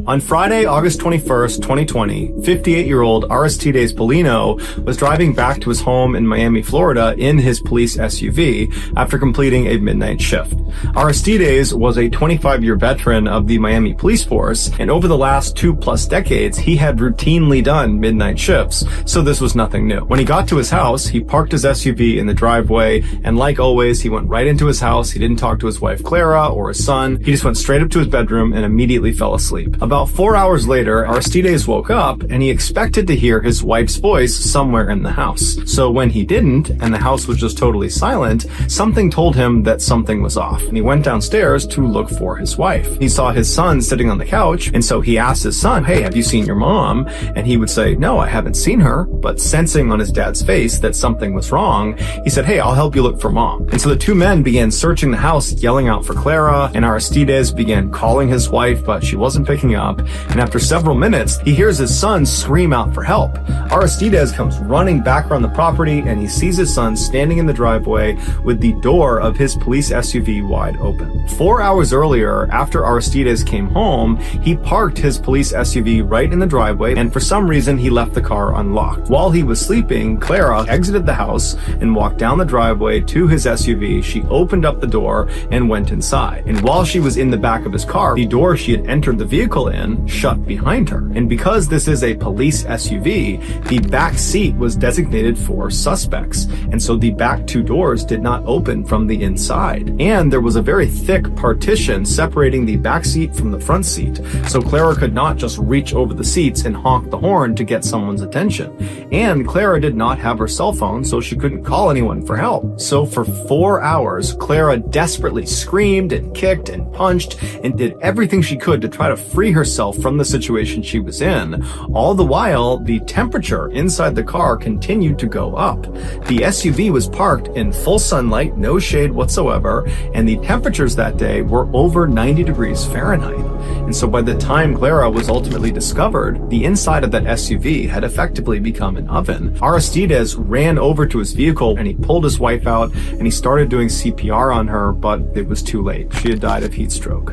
On Friday, August 21st, 2020, 58-year-old Aristides Polino was driving back to his home in Miami, Florida in his police SUV after completing a midnight shift. Aristides was a 25-year veteran of the Miami police force, and over the last 2+ decades, he had routinely done midnight shifts, so this was nothing new. When he got to his house, he parked his SUV in the driveway, and like always, he went right into his house. He didn't talk to his wife Clara or his son. He just went straight up to his bedroom and immediately fell asleep. About 4 hours later, Aristides woke up and he expected to hear his wife's voice somewhere in the house. So when he didn't, and the house was just totally silent, something told him that something was off, and he went downstairs to look for his wife. He saw his son sitting on the couch, and so he asked his son, "Hey, have you seen your mom?" And he would say, "No, I haven't seen her," but sensing on his dad's face that something was wrong, he said, "Hey, I'll help you look for mom." And so the two men began searching the house, yelling out for Clara, and Aristides began calling his wife, but she wasn't picking up. And after several minutes, he hears his son scream out for help. Aristides comes running back around the property, and he sees his son standing in the driveway with the door of his police SUV wide open. 4 hours earlier, after Aristides came home, he parked his police SUV right in the driveway, and for some reason, he left the car unlocked. While he was sleeping, Clara exited the house and walked down the driveway to his SUV. She opened up the door and went inside. And while she was in the back of his car, the door she had entered the vehicle in shut behind her. And because this is a police SUV, the back seat was designated for suspects. And so the back two doors did not open from the inside. And there was a very thick partition separating the back seat from the front seat. So Clara could not just reach over the seats and honk the horn to get someone's attention. And Clara did not have her cell phone, so she couldn't call anyone for help. So for 4 hours, Clara desperately screamed and kicked and punched and did everything she could to try to free herself from the situation she was in. All the while, the temperature inside the car continued to go up. The SUV was parked in full sunlight, no shade whatsoever, and the temperatures that day were over 90 degrees Fahrenheit. And so by the time Clara was ultimately discovered, the inside of that SUV had effectively become an oven. Aristides ran over to his vehicle and he pulled his wife out and he started doing CPR on her, but it was too late. She had died of heat stroke.